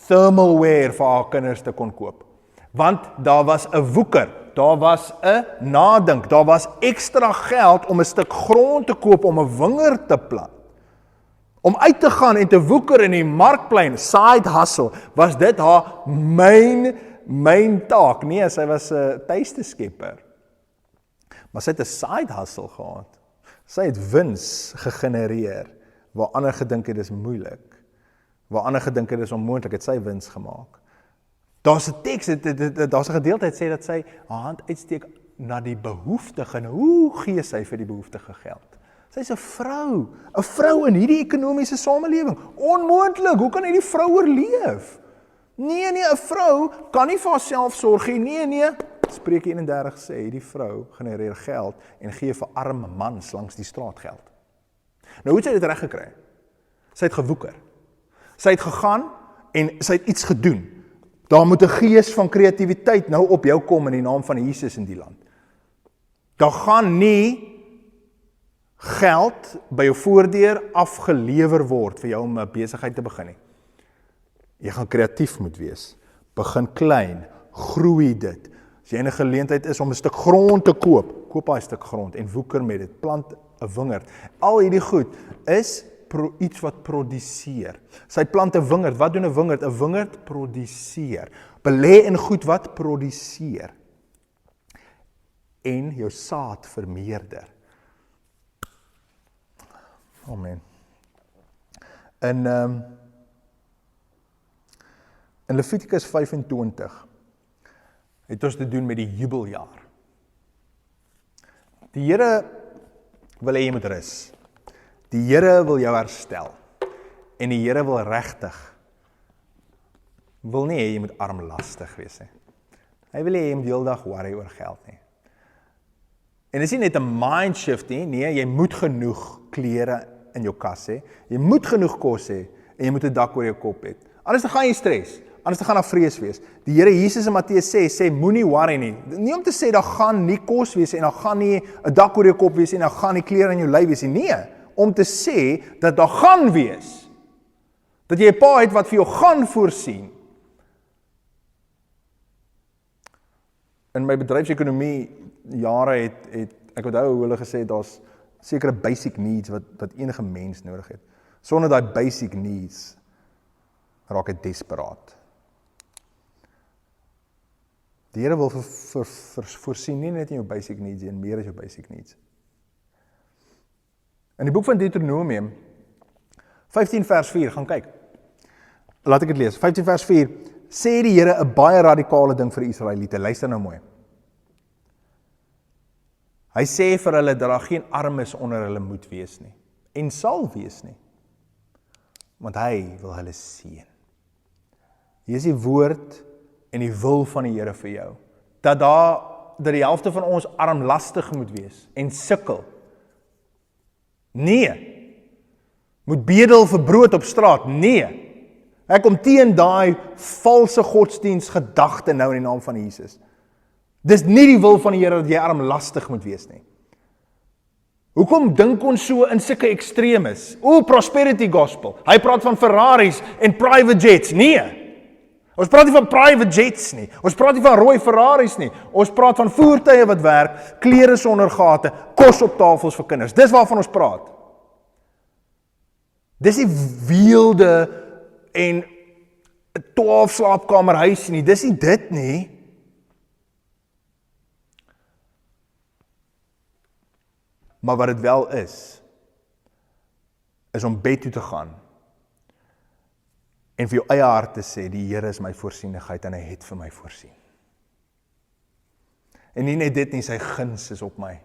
thermal wear vir haar kinders te kon koop. Want daar was 'n woeker, daar was 'n nadink, daar was ekstra geld om 'n stuk grond te koop om 'n wingerd te plant. Om uit te gaan en te woeker in die markplein, side hustle, was dit haar main taak. Nee, sy was 'n tuiste skepper. Maar sy het 'n side hustle gehad. Sy het wins gegenereer, waar ander gedink het dis moeilik. Waar ander gedink het dis onmoontlik, het sy wins gemaak. Daar's 'n teks, daar's 'n gedeelte wat sê dat sy haar hand uitsteek na die behoeftige. En hoe gee sy vir die behoeftige geld? Sy's 'n vrou in hierdie ekonomiese samelewing. Onmoontlik, hoe kan hierdie vrou oorleef? Nee, 'n vrou kan nie vir haarself sorg nie. Nee. Spreuke 31 sê, hierdie vrou genereer geld en gee vir arme mans langs die straat geld. Nou hoe het sy dit reg gekry? Sy het gewoeker. Sy het gegaan en sy het iets gedoen. Daar moet 'n gees van kreatiwiteit nou op jou kom in die naam van Jesus in die land. Daar gaan nie geld by jou voordeur afgelewer word vir jou om 'n besigheid te begin nie. Jy gaan kreatief moet wees. Begin klein, groei dit. As jy in 'n geleentheid is om 'n stuk grond te koop daai stuk grond en woeker met dit, plant 'n wingerd. Al hierdie goed is iets wat produseer. Sy plant 'n wingerd. Wat doen 'n wingerd? 'n Wingerd produseer. Belê in goed wat produseer. En jou saad vermeerder. Amen. In Levitikus 25 het ons te doen met die jubeljaar. Die Here wil hê jy moet rus. Die Here wil jou herstel. En die Here wil regtig wil nie hê jy moet armlastig wees nie. Hy wil hê jy moet heeldag worry oor geld nie. En dis nie net 'n mind shift nie, nee, jy moet genoeg klere in jou kas hê. Jy moet genoeg kos hê en jy moet 'n dak oor jou kop hê. Anders dan gaan jy stres. Anders gaan daar vrees wees. Die Here Jesus in Matteus sê moenie worry nie. Nie om te sê daar gaan nie kos wees en daar gaan nie 'n dak oor jou kop wees en daar gaan nie klere in jou lyf wees nie. Nee, om te sê dat daar gaan wees. Dat jy 'n pa het wat vir jou gaan voorsien. In my bedryfsekonomie jare het ek onthou hoe hulle gesê daar's sekere basic needs wat enige mens nodig het. Sonder daai basic needs raak ek desperaat. Die Here wil voorsien nie net in jou basic needs en meer as jou basic needs. In die boek van Deuteronomium 15 vers 4, gaan kyk. Laat ek dit lees. 15 vers 4 sê die Here 'n baie radikale ding vir die Israeliete. Luister nou mooi. Hy sê vir hulle dat daar geen armes onder hulle moet wees nie. En sal wees nie. Want hy wil hulle seën. Hier is die woord en die wil van die Here vir jou. Dat die helfte van ons armlastig moet wees en sukkel. Nee. Moet bedel vir brood op straat. Nee. Ek kom teen daai valse godsdiensgedagte nou in die naam van Jesus. Dis nie die wil van die Here dat jy armlastig moet wees nie. Hoekom dink ons so in sulke extremes? Prosperity gospel. Hy praat van Ferraris en private jets. Nee. Ons praat nie van private jets nie. Ons praat nie van rooi Ferraris nie. Ons praat van voertuie wat werk, klere sonder gate, kos op tafels vir kinders. Dis waarvan ons praat. Dis die weelde en 'n 12 slaapkamer huis nie. Dis nie dit nie. Maar wat dit wel is om bed toe te gaan En vir jou eie hart te sê, die Here is my voorsienigheid en hy het vir my voorsien. En nie net dit nie, sy guns is op my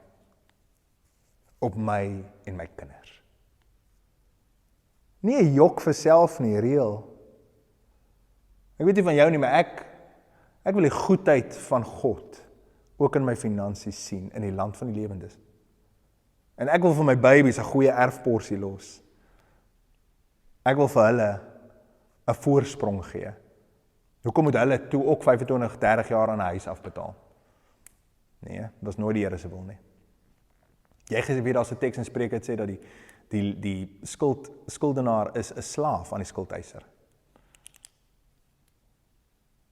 en my kinders. Nie 'n jok vir self nie, reël. Ek weet nie van jou nie, maar ek wil die goedheid van God ook in my finansies sien, in die land van die lewendes. En ek wil vir my babies 'n goeie erfporsie los. Ek wil vir hulle 'n voorsprong gee. Hoekom moet hulle toe ook 25, 30 jaar aan 'n huis afbetaal? Nee, dit was nooit die Here se wil nie. Jy gesê weet daar's 'n teks in Spreuke wat sê dat die skuldenaar is 'n slaaf aan die skuldeiser.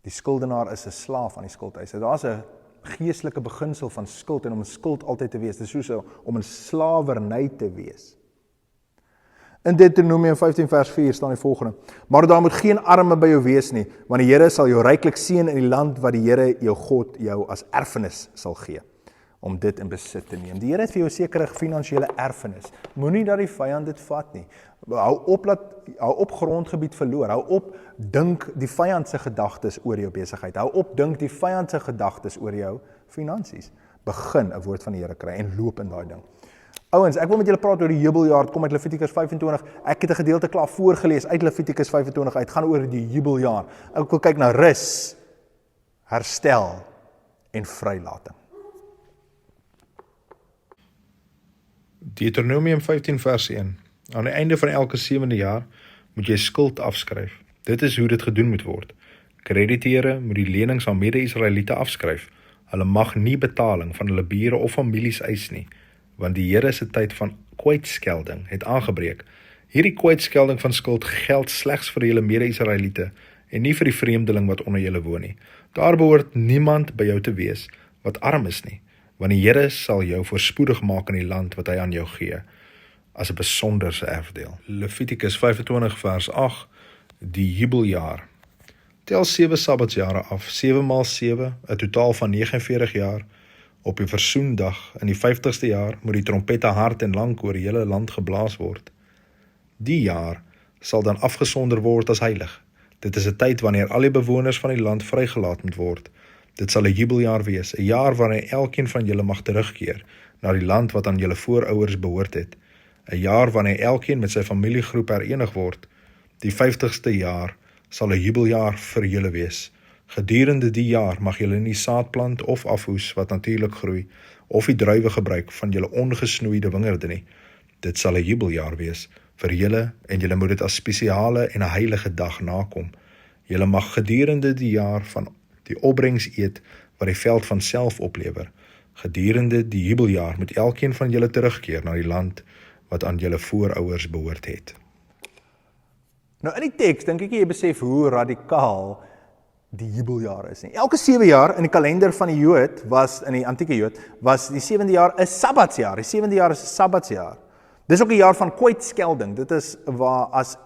Die skuldenaar is 'n slaaf aan die skuldeiser. Daar's 'n geestelike beginsel van skuld en om 'n skuld altyd te wees. Dit is soos om 'n slawerny te wees. In Deuteronomium 15 vers 4 staan die volgende: Maar daar moet geen arme by jou wees nie, want die Here sal jou ryklik seën in die land wat die Here jou God jou as erfenis sal gee, om dit in besit te neem. Die Here het vir jou 'n sekere finansiële erfenis. Moenie dat die vyand dit vat nie. Hou op grondgebied verloor. Hou op dink die vyand se gedagtes oor jou besigheid. Hou op dink die vyand se gedagtes oor jou finansies. Begin 'n woord van die Here kry en loop in daai ding. Ouens, ek wil met julle praat oor die jubeljaar. Het kom uit Levitikus 25. Ek het 'n gedeelte klaar voorgelees uit Levitikus 25 uit. Gaan oor die jubeljaar. Ek wil kyk na rus, herstel en vrylating. Deuteronomium 15 vers 1. Aan die einde van elke 7de jaar moet jy skuld afskryf. Dit is hoe dit gedoen moet word. Krediteure moet die lenings aan mede-Israeliete afskryf. Hulle mag nie betaling van hulle bure of families eis nie, want die Here se tyd van kwytskelding het aangebreek. Hierdie kwytskelding van skuld geld slegs vir julle mede-Israeliete en nie vir die vreemdeling wat onder julle woon nie. Daar behoort niemand by jou te wees wat arm is nie, want die Here sal jou voorspoedig maak in die land wat hy aan jou gee, as 'n besonderse erfdeel. Levitikus 25 vers 8, die jubeljaar. Tel 7 sabbatsjare af, 7 maal 7, 'n totaal van 49 jaar. Op die versoendag in die 50ste jaar moet die trompette hard en lank oor die hele land geblaas word. Die jaar sal dan afgesonder word as heilig. Dit is 'n tyd wanneer al die bewoners van die land vrygelaat moet word. Dit sal 'n jubeljaar wees, 'n jaar waarin elkeen van julle mag terugkeer na die land wat aan julle voorouers behoort het. 'n Jaar wanneer elkeen met sy familiegroep herenig word. Die 50ste jaar sal 'n jubeljaar vir julle wees. Gedurende die jaar mag julle nie saad plant of afhoes wat natuurlik groei, of die druiwe gebruik van julle ongesnoeide wingerde nie. Dit sal 'n jubeljaar wees vir julle en julle moet dit as spesiale en 'n heilige dag nakom. Julle mag gedurende die jaar van die opbrengs eet wat die veld van self oplewer. Gedurende die jubeljaar moet elkeen van julle terugkeer na die land wat aan julle voorouers behoort het. Nou in die teks dink ek jy besef hoe radikaal die jubeljaar is nie. Elke 7 jaar in die kalender van die Jood in die antieke Jood, was die 7de jaar 'n sabbatsjaar. Die 7de jaar is 'n sabbatsjaar. Dis ook 'n jaar van kwytskelding. Dit is waar as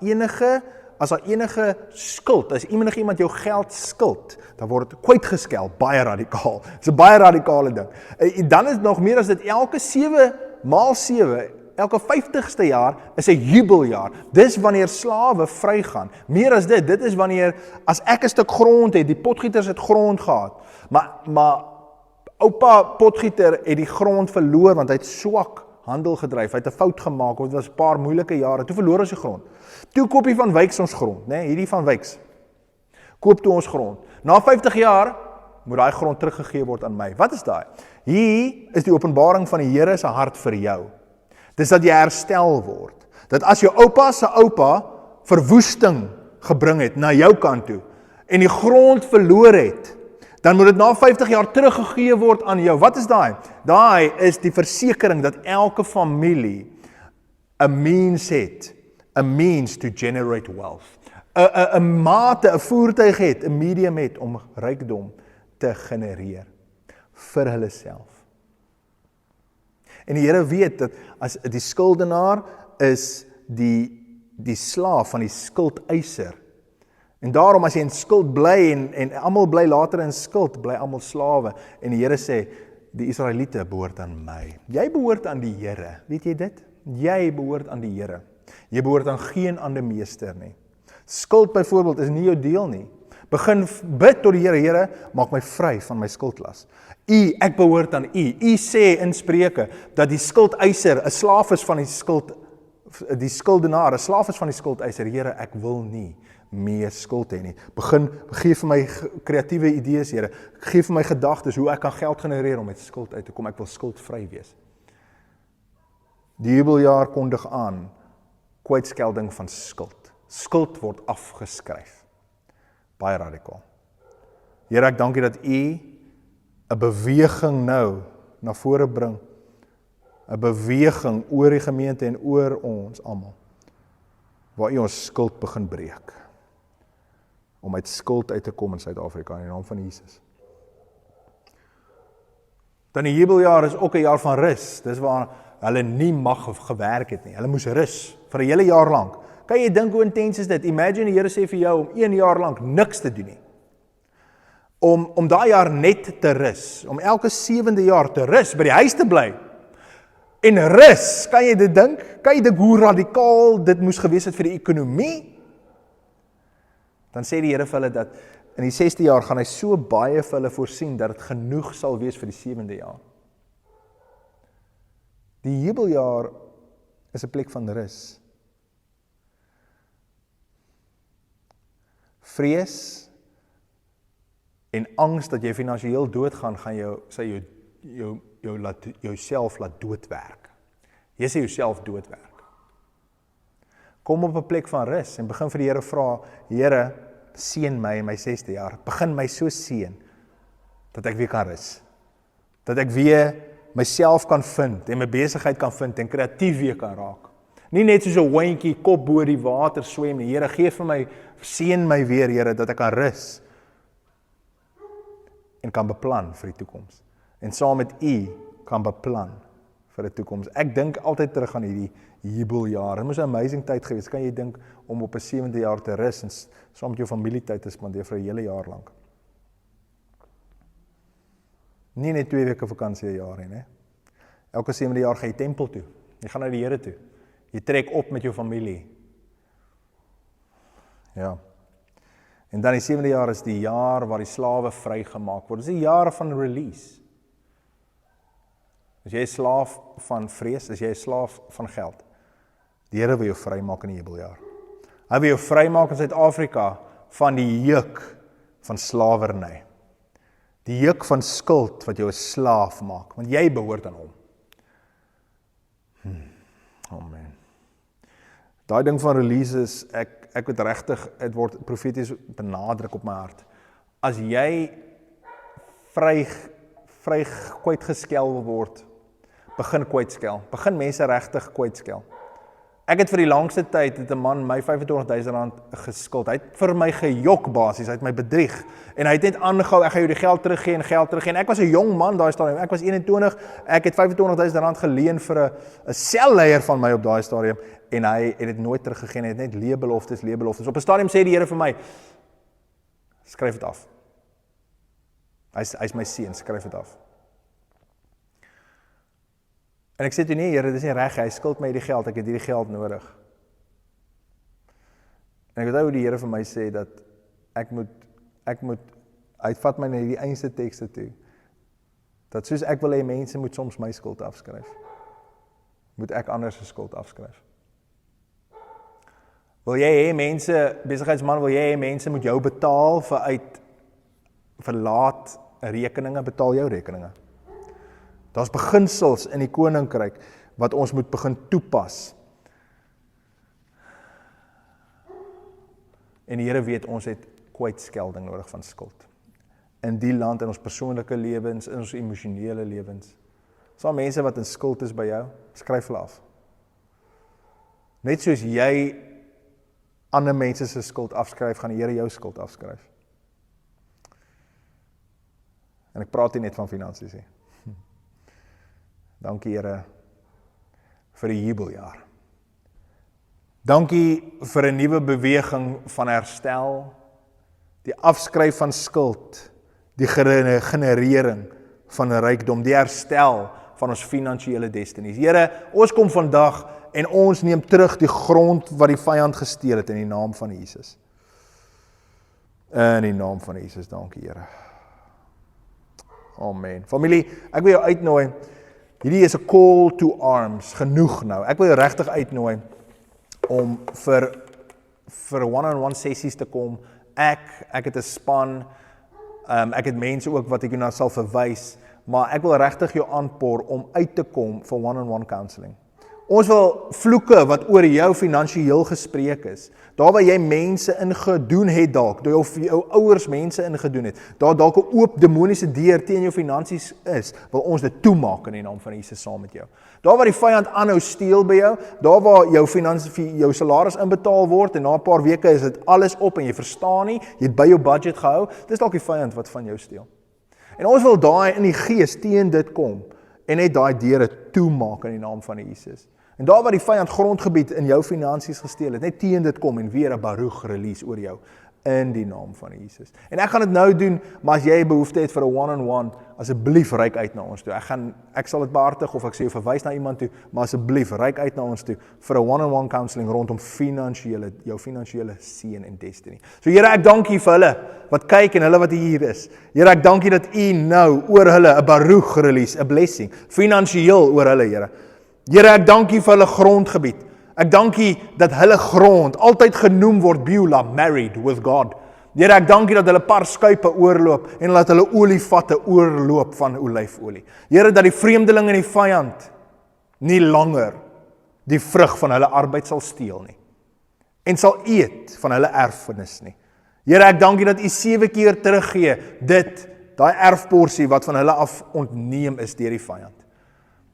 daar enige skuld, as iemand jou geld skuld, dan word dit kwytgeskel, baie radikaal. Dis 'n baie radikale ding. En dan is nog meer as dit elke 7 maal 7, elke 50ste jaar is 'n jubeljaar. Dis wanneer slawe vrygaan. Meer as dit is wanneer, as ek 'n stuk grond het, die potgieters het grond gehad, maar oupa potgieter het die grond verloor, want hy het swak handel gedryf, hy het 'n fout gemaak, want dit was 'n paar moeilike jare, toe verloor ons die grond. Toe koop hy van Wyks ons grond, hierdie van Wyks, koop toe ons grond. Na 50 jaar, moet daai grond teruggegee word aan my. Wat is daai? Hier is die openbaring van die Here se hart vir jou. Dis dat jy herstel word. Dat as jou oupa se oupa verwoesting gebring het na jou kant toe en die grond verloor het, dan moet dit na 50 jaar teruggegee word aan jou. Wat is daai? Daai is die versekering dat elke familie 'n means het, 'n means to generate wealth. 'n mate, 'n voertuig het, 'n medium het om rykdom te genereer vir hulle self. En die Here weet dat as die skuldenaar is die slaaf van die skuldeiser. En daarom as jy in skuld bly en almal bly later in skuld, bly almal slawe. En die Here sê, die Israeliete behoort aan my. Jy behoort aan die Here. Weet jy dit? Jy behoort aan die Here. Jy behoort aan geen ander meester nie. Skuld byvoorbeeld is nie jou deel nie. Begin bid tot die Here, Here, maak my vry van my skuldlas. Ek behoort aan U sê in Spreuke, dat die skuldeiser 'n slaaf is van die skuldenaar, 'n slaaf is van die skuldeiser. Here, ek wil nie meer skuld hê nie. Gee vir my kreatiewe idees, Here. Gee vir my gedagtes, hoe ek kan geld genereer om met skuld uit te kom. Ek wil skuldvry wees. Die jubeljaar kondig aan, kwytskelding van skuld. Skuld word afgeskryf. Baie radikaal. Here, ek dank U dat U 'n beweging nou na vore bring. 'n Beweging oor die gemeente en oor ons almal. Waar U ons skuld begin breek. Om uit skuld uit te kom in Suid-Afrika in die naam van Jesus. Dan die jubeljaar is ook 'n jaar van rus. Dis waar hulle nie mag gewerk het nie. Hulle moes rus vir 'n hele jaar lank. Kan jy dink hoe intens is dit? Imagine die Here sê vir jou om 1 jaar lank niks te doen nie. Om daai jaar net te rus, om elke 7de jaar te rus, by die huis te bly. En rus, kan jy dit dink? Kan jy dink hoe radikaal dit moes gewees het vir die ekonomie? Dan sê die Here vir hulle dat in die 6de jaar gaan hy so baie vir hulle voorsien dat dit genoeg sal wees vir die 7de jaar. Die jubeljaar is 'n plek van rus. Vrees en angs dat jy finansiëel doodgaan, gaan jouself laat doodwerk. Jy sê jouself doodwerk. Kom op 'n plek van rus en begin vir die Here vra, Here, seën my in my 6de jaar. Begin my so seën, dat ek weer kan rus. Dat ek weer myself kan vind en my besigheid kan vind en kreatief weer kan raak. Nie net soos 'n hondjie kop bo die water swem nie. Here, gee vir my, seën my weer, Here, dat ek kan rus en kan beplan vir die toekoms. En saam met U kan beplan vir die toekoms. Ek dink altyd terug aan hierdie jubeljaar. Dit moes 'n amazing tyd gewees. Kan jy dink om op 'n 7de jaar te rus en saam met jou familie tyd te spandeer vir 'n hele jaar lank? Nie net 2 weke vakansie 'n jaar nie. Elke 7de jaar gaan jy tempel toe. Jy gaan na die Here toe. Jy trek op met jou familie. Ja. En dan die 7de jaar is die jaar waar die slawe vrygemaak word. Dis die jaar van release. As jy 'n slaaf van vrees, as jy 'n slaaf van geld. Die Here wil jou vrymaak in die jubeljaar. Hy wil jou vrymaak in Suid-Afrika van die juk van slawerny. Die juk van skuld wat jou 'n slaaf maak, want jy behoort aan hom. Amen. Daai ding van release is, ek weet regtig, dit word profeties benadruk op my hart. As jy vry kwytgeskel wil word, begin kwytskel. Begin mense regtig kwytskel. Ek het vir die langste tyd, het 'n man my R25,000 geskuld. Hy het vir my gejok basies, hy het my bedrieg. En hy het net aangehou, ek gaan jou die geld teruggee en ek was 'n jong man daai stadium. Ek was 21, ek het R25,000 geleen vir 'n selleier van my op daai stadium en hy het dit nooit teruggegee, hy het net leebeloftes. Op 'n stadium sê die Here vir my, skryf dit af. Hy's my seun, skryf dit af. En ek sê toe, nee Here, dis nie reg, hy skuld my die geld, ek het hierdie geld nodig. En ek weet hoe die Here vir my sê, dat ek moet, hy vat my na die einste tekste toe, dat soos ek wil hê, mense moet soms my skuld afskryf, moet ek anders se skuld afskryf. Wil jy hê mense, besigheidsman, wil jy hê mense moet jou betaal vir laat rekeninge, betaal jou rekeninge. Daar's beginsels in die koninkryk wat ons moet begin toepas. En die Here weet ons het kwytskelding nodig van skuld. In die land, in ons persoonlike lewens, in ons emosionele lewens. Daar mense wat in skuld is by jou, skryf hulle af. Net soos jy ander mense se skuld afskryf, gaan die Here jou skuld afskryf. En ek praat nie net van finansies nie. Dankie Here vir die jubeljaar. Dankie vir 'n nuwe beweging van herstel, die afskryf van skuld, die generering van rykdom, die herstel van ons finansiële destinies. Here, ons kom vandag en ons neem terug die grond wat die vyand gesteel het in die naam van Jesus. In die naam van Jesus, dankie Here. Amen. Familie, ek wil jou uitnooi. Hierdie is 'n call to arms, genoeg nou. Ek wil jou regtig uitnooi om vir one-on-one sessies te kom. Ek het 'n span, ek het mense ook wat ek jou nou sal verwys, maar ek wil regtig jou aanpoor om uit te kom vir one-on-one counselling. Ons wil vloeke wat oor jou finansiëel gespreek is, daar waar jy mense ingedoen het dalk, door jou ouers mense ingedoen het, daar dalk 'n oop demoniese deur teen jou finansies is, wil ons dit toemaak in die naam van Jesus saam met jou. Daar waar die vyand aanhou steel by jou, daar waar jou salaris inbetaal word en na 'n paar weke is dit alles op en jy verstaan nie, jy het by jou budget gehou, dis dalk die vyand wat van jou steel. En ons wil daai in die gees teen dit kom en net daai deure toemaak in die naam van Jesus. En daar waar die vyand grondgebied in jou finansies gesteel het, net teen dit kom en weer 'n baruch release oor jou in die naam van Jesus. En ek gaan dit nou doen, maar as jy behoefte het vir 'n one-on-one, asseblief reik uit na ons toe. Ek sal dit behartig of ek sê jou verwys na iemand toe, maar asseblief reik uit na ons toe vir 'n one-on-one counselling rondom jou finansiële seën en destiny. So Here, ek dank U vir hulle wat kyk en hulle wat hier is. Here, ek dank U dat U nou oor hulle 'n baruch release, 'n blessing, finansiëel oor hulle, Here. Here, ek dank U vir hulle grondgebied. Ek dank U dat hulle grond altyd genoem word Beulah, married with God. Here, ek dank U dat hulle parskuipe oorloop en dat hulle olievatte oorloop van olyfolie. Here, dat die vreemdeling en die vyand nie langer die vrug van hulle arbeid sal steel nie en sal eet van hulle erfenis nie. Here, ek dank U dat U 7 keer teruggee daai erfporsie wat van hulle af ontneem is deur die vyand.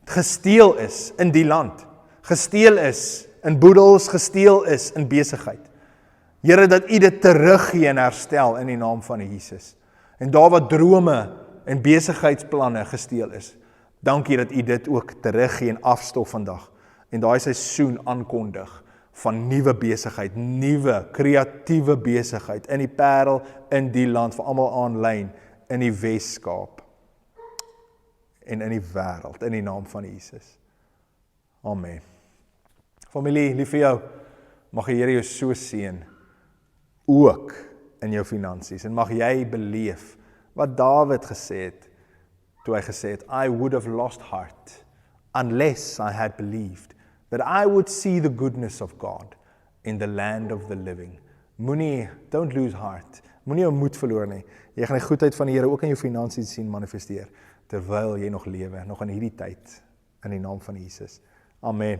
Gesteel is in die land, gesteel is in boedels, gesteel is in besigheid. Here, dat U dit teruggee en herstel in die naam van Jesus. En daar wat drome en besigheidsplanne gesteel is, dankie dat U dit ook teruggee en afstof vandag. En daai seisoen aankondig van nuwe besigheid, nuwe kreatiewe besigheid in die Parel, in die land, vir almal aanlyn, in die Weskaap en in die wêreld, in die naam van Jesus. Amen. Familie, lief vir jou, mag die Here jou so seën, ook in jou finansies, en mag jy beleef wat Dawid gesê het, toe hy gesê het, I would have lost heart, unless I had believed, that I would see the goodness of God in the land of the living. Don't lose heart, moenie jou moed verloor nie, jy gaan die goedheid van die Here ook in jou finansies sien manifesteer, terwyl jy nog lewe, nog in hierdie tyd, in die naam van Jesus. Amen.